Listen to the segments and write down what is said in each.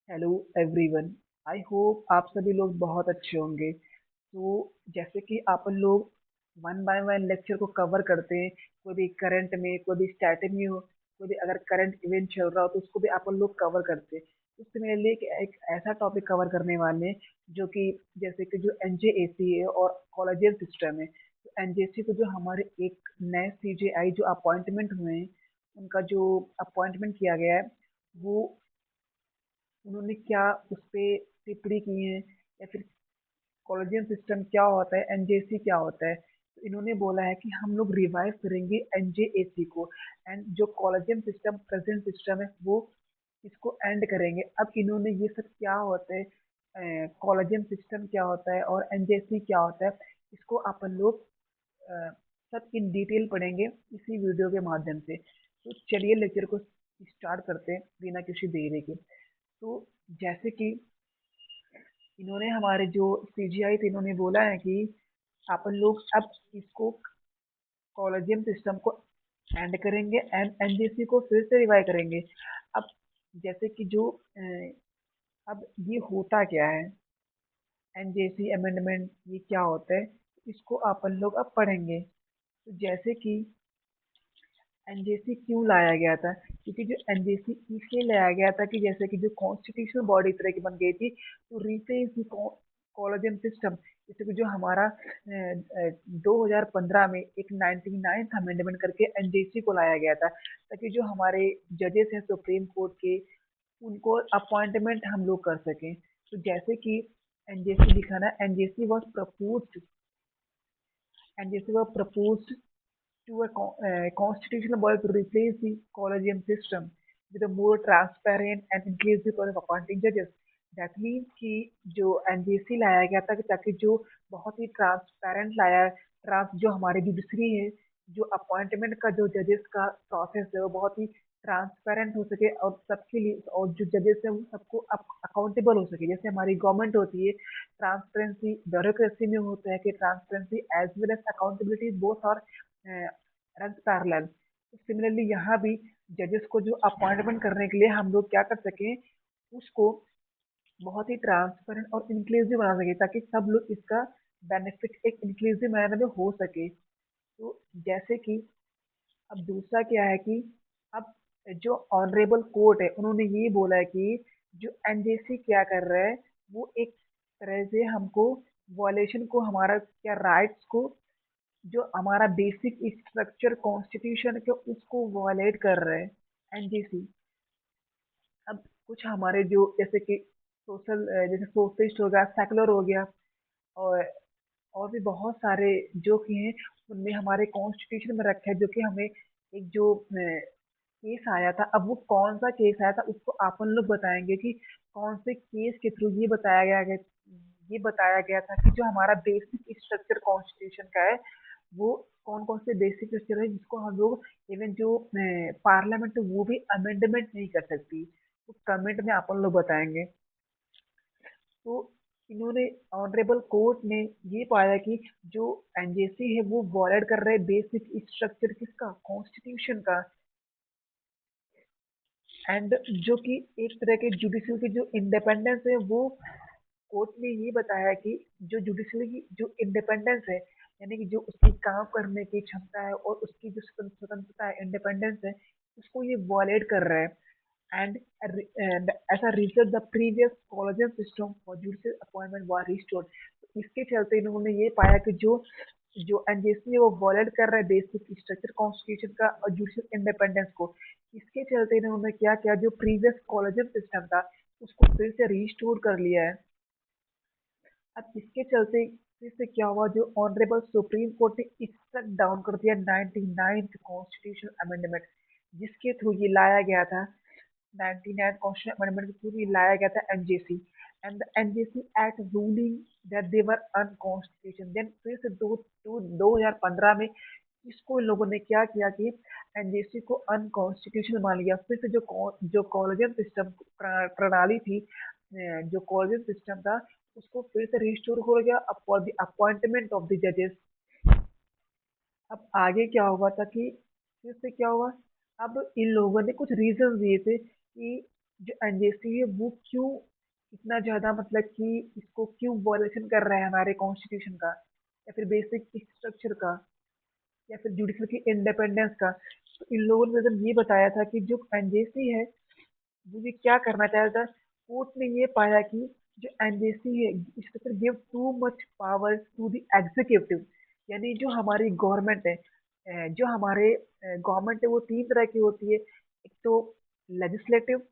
Hello everyone. I hope आप सभी लोग बहुत अच्छे होंगे। तो जैसे कि अपन लोग वन बाय वन लेक्चर को कवर करते हैं, कोई भी करंट में, कोई भी स्टैटिक में हो, कोई भी अगर करंट इवेंट चल रहा हो तो उसको भी अपन लोग कवर करते हैं। उससे मेरे लिए एक ऐसा टॉपिक कवर करने वाले हैं जो कि जैसे कि जो एनजेएसी है और कॉलेजियन सिस्टम है। तो एनजेएसी को जो हमारे एक नए सीजेआई जो अपॉइंटमेंट हुए हैं, उनका जो अपॉइंटमेंट किया गया है, वो उन्होंने क्या उस पे टिप्पणी की है, या फिर कॉलेजियन सिस्टम क्या होता है, एनजेसी क्या होता है। तो इन्होंने बोला है कि हम लोग रिवाइव करेंगे एनजेएसी को, एंड जो कॉलेजियन सिस्टम प्रेजेंट सिस्टम है वो इसको एंड करेंगे। अब इन्होंने ये सब क्या होता है, कॉलेजियन सिस्टम क्या होता है और एनजेसी क्या होता है, इसको अपन लोग अ, सब इन डिटेल पढ़ेंगे इसी वीडियो के माध्यम से। तो चलिए लेक्चर को स्टार्ट करते हैं बिना किसी देरी के। तो जैसे कि इन्होंने हमारे जो सीजीआई थे, इन्होंने बोला है कि अपन लोग अब इसको कॉलेजियम सिस्टम को एंड करेंगे एंड एनजीसी को फिर से रिवाइव करेंगे। अब जैसे कि जो अब ये होता क्या है, एनजेसी अमेंडमेंट ये क्या होता है, इसको अपन लोग अब पढ़ेंगे। तो जैसे कि एनजेसी क्यों लाया गया था, क्योंकि जो एनजेसी इसलिए लाया गया था कि जैसे कि जो कॉन्स्टिट्यूशनल बॉडी तरह की बन गई थी, तो रिप्लेस कॉलेजियम सिस्टम, जैसे कि जो हमारा 2015 में एक 99th अमेंडमेंट करके एनजेसी को लाया गया था, ताकि जो हमारे जजेस हैं सुप्रीम कोर्ट के, उनको अपॉइंटमेंट हम लोग कर सकें। तो जैसे कि एनजेसी लिखा ना, NJC was proposed to a constitutional body to replace the collegium system with a more transparent and inclusive way of appointing judges. That means कि जो एनजीसी लाया गया था कि ताकि जो बहुत ही ट्रांसपेरेंट लाया, ट्रांस जो हमारे जुडिशरी है, जो अपॉइंटमेंट का जो जजेस का प्रोसेस है वो बहुत ही ट्रांसपेरेंट हो सके और सबके लिए, और जो जजेस है वो सबको अकाउंटेबल हो सके। जैसे हमारी गवर्नमेंट होती है, ट्रांसपेरेंसी ब्यूरोक्रेसी में होता है कि transparency as well as accountability both are run parallel. Similarly यहाँ भी जजेस को जो अपॉइंटमेंट करने के लिए हम लोग क्या कर सकें, उसको बहुत ही ट्रांसपेरेंट और इंक्लूसिव बना सके, ताकि सब लोग इसका बेनिफिट एक इंक्लूसिव मैनर में हो सके। तो जैसे कि अब दूसरा क्या है कि अब जो ऑनरेबल कोर्ट है, उन्होंने ये बोला है कि जो एनजेसी क्या कर रहा है, वो एक तरह से हमको वॉलेशन को, हमारा क्या राइट्स को, जो हमारा बेसिक स्ट्रक्चर कॉन्स्टिट्यूशन के, उसको वायलेट कर रहे हैं एनजीसी। अब कुछ हमारे जो जैसे कि सोशल, जैसे सोशलिस्ट हो गया, सेकुलर हो गया, और और भी बहुत सारे जो कि हैं, उनमें हमारे कॉन्स्टिट्यूशन में रखा है, जो कि हमें एक जो केस आया था, अब वो कौन सा केस आया था उसको अपन लोग बताएंगे कि कौन से केस के थ्रू ये बताया गया था कि जो हमारा बेसिक स्ट्रक्चर कॉन्स्टिट्यूशन का है, वो कौन कौन से बेसिक स्ट्रक्चर है जिसको हम लोग, इवन जो पार्लियामेंट है वो भी अमेंडमेंट नहीं कर सकती, तो कमेंट में अपन लोग बताएंगे। तो इन्होंने, ऑनरेबल कोर्ट ने ये पाया कि जो एनजेसी है वो वॉयलेट कर रहे बेसिक स्ट्रक्चर किसका, कॉन्स्टिट्यूशन का। एंड जो कि एक तरह के जुडिशल की जो इंडिपेंडेंस है, वो कोर्ट ने ये बताया कि जो जुडिशरी की जो इंडिपेंडेंस है, यानी कि जो उसकी काम करने की क्षमता है और उसकी जो स्वतंत्रता है, इंडिपेंडेंस है, उसको ये वॉलेट कर रहा है। And as a result the previous collegium system for judicial appointment was restored. इसके चलते इन्होंने ये पाया कि जो जो एनजेसी है वो वॉलेट कर रहा है बेसिक स्ट्रक्चर कॉन्स्टिट्यूशन का और जुडिशियल इंडिपेंडेंस को। इसके चलते इन्होंने क्या किया, जो प्रीवियस कॉलेजियम सिस्टम था उसको फिर से रिस्टोर कर लिया है। अब इसके चलते फिर से क्या हुआ, जो ऑनरेबल सुप्रीम कोर्ट ने स्ट्रक डाउन कर दिया 99th कॉन्स्टिट्यूशन अमेंडमेंट, जिसके थ्रू ये लाया गया था, 99th कॉन्स्टिट्यूशन अमेंडमेंट के थ्रू ये लाया गया था NJC. And the NJC act ruling that they were unconstitution. Then फिर से 2015 में इसको इन लोगों ने क्या किया कि एनजेसी को अनकॉन्स्टिट्यूशनल मान लिया। फिर से जो कॉलेजियम सिस्टम प्रणाली थी, जो कॉलेजियम सिस्टम था, उसको फिर से रिस्टोर हो गया for the appointment of the जजेस। अब आगे क्या हुआ था कि फिर से क्या हुआ, अब इन लोगों ने कुछ रीजन दिए थे कि जो एनजेसी है वो क्यों इतना ज्यादा मतलब कि इसको क्यों वॉयलेशन कर रहा है हमारे कॉन्स्टिट्यूशन का, या फिर बेसिक स्ट्रक्चर का, या फिर जुडिशल की इंडिपेंडेंस का। तो इन लोगों ने जब ये बताया था कि जो एनजेसी है वो ये क्या करना चाहता था, कोर्ट ने ये पाया कि जो एनजेसी है structure give too much power to the executive. यानी जो हमारी गवर्नमेंट है, जो हमारे गवर्नमेंट है वो तीन तरह की होती है। एक तो लेजिस्लेटिव,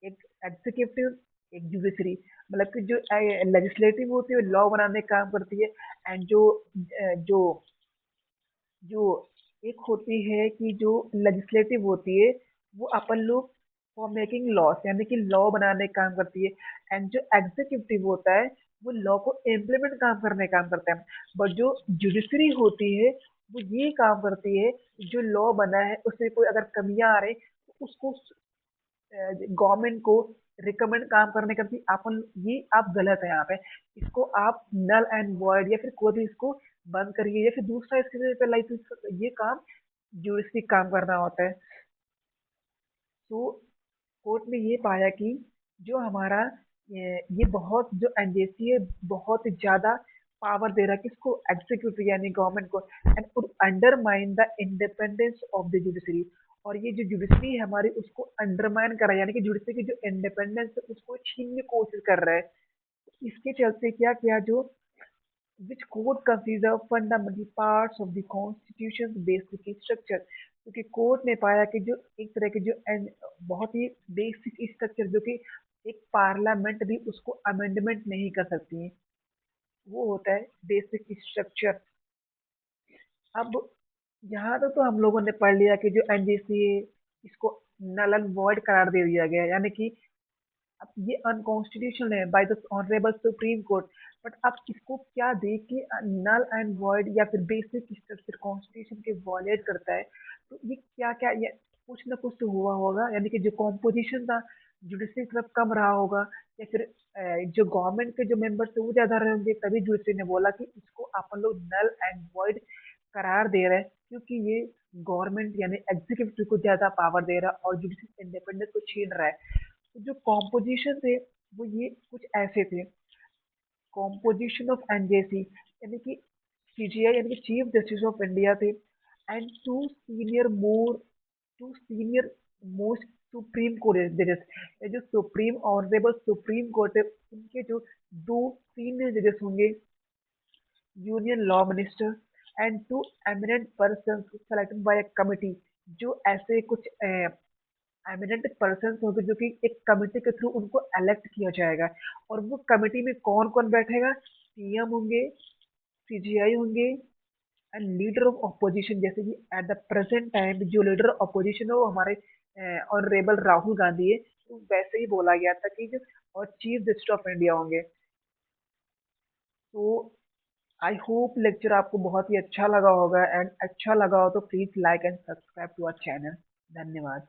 एक एग्जीक्यूटिव, एक जुडिशरी। मतलब कि जो लेजिस्लेटिव होती है लॉ बनाने का काम करती है, एंड जो जो एक होती है कि जो लेजिस्लेटिव होती है वो अपन लोग फॉर मेकिंग लॉस यानी कि लॉ बनाने का काम करती है, एंड जो एग्जीक्यूटिव होता है वो लॉ को इम्प्लीमेंट काम करने का काम करता है। बट जो जुडिशरी होती है वो ये काम करती है, जो लॉ बना है उसमें कोई अगर कमियां आ रही तो उसको गवर्नमेंट को रिकमेंड काम करने का कि अपन ये आप गलत है यहाँ पे, इसको आप नल एंड वॉइड या फिर कोई भी इसको बंद करिए, या फिर दूसरा इसके पे लाइसेंस, ये काम जुडिशरी काम करना होता है। तो कोर्ट ने ये पाया कि जो हमारा ये बहुत जो एनजेसी है बहुत ज्यादा पावर दे रहा है किसको, एग्जीक्यूटिव यानी गवर्नमेंट को, and undermine the independence of the judiciary. और ये जो जुडिशरी है हमारी उसको अंडरमाइन कर रहा है, यानी कि जुडिशरी की जो इंडिपेंडेंस है उसको छीनने की कोशिश कर रहा है। इसके चलते क्या किया, जो which court consider fundamental parts of the constitution's basic structure। क्योंकि कोर्ट ने पाया कि जो एक तरह के जो बहुत ही बेसिक स्ट्रक्चर जो कि एक पार्लियामेंट भी उसको अमेंडमेंट नहीं कर सकती है, वो होता है बेसिक स्ट्रक्चर। अब यहाँ तक तो हम लोगों ने पढ़ लिया कि जो एनजीसी है इसको नल एंड वॉइड करार दे दिया गया है, यानी कि अब ये अनकॉन्स्टिट्यूशनल है by the honourable supreme court. But अब इसको क्या दे कि नल एंड वॉइड या फिर बेसिक स्ट्रक्चर कॉन्स्टिट्यूशन के वॉलेट करता है। तो ये क्या क्या ये कुछ ना कुछ तो हुआ होगा, यानी कि जो कॉम्पोजिशन था जुडिशरी तरफ कम रहा होगा, या फिर जो गवर्नमेंट के जो मेंबर्स थे वो ज्यादा रहे होंगे, तभी जुडिशरी ने बोला कि इसको अपन लोग नल एंड वॉइड करार दे रहे हैं, क्योंकि ये गवर्नमेंट यानी एग्जीक्यूटिव को ज्यादा पावर दे रहा है और जुडिशरी इंडिपेंडेंस को छीन रहा है। तो जो कॉम्पोजिशन थे वो ये कुछ ऐसे थे। कॉम्पोजिशन ऑफ एनजेसी यानी कि सीजीआई यानी कि चीफ जस्टिस ऑफ इंडिया थे, and two senior most Supreme Court जजेस। ये जो सुप्रीम ऑनरेबल सुप्रीम कोर्ट है उनके जो दो सीनियर जजेस होंगे, union law minister, and two eminent person selected by committee. जो ऐसे कुछ एमिनेंट पर्सन होंगे जो कि एक कमिटी के थ्रू उनको इलेक्ट किया जाएगा। और वो कमिटी में कौन कौन बैठेगा, सीएम होंगे, सीजीआई होंगे, एंड लीडर ऑफ ऑपोजिशन। जैसे कि एट द प्रेजेंट टाइम जो लीडर ऑफ ऑपोजिशन है वो हमारे ऑनरेबल राहुल गांधी है, तो वैसे ही बोला गया था कि जो और चीफ जस्टिस ऑफ इंडिया होंगे। तो आई होप लेक्चर आपको बहुत ही अच्छा लगा होगा, एंड अच्छा लगा हो तो please like and subscribe to our channel. धन्यवाद।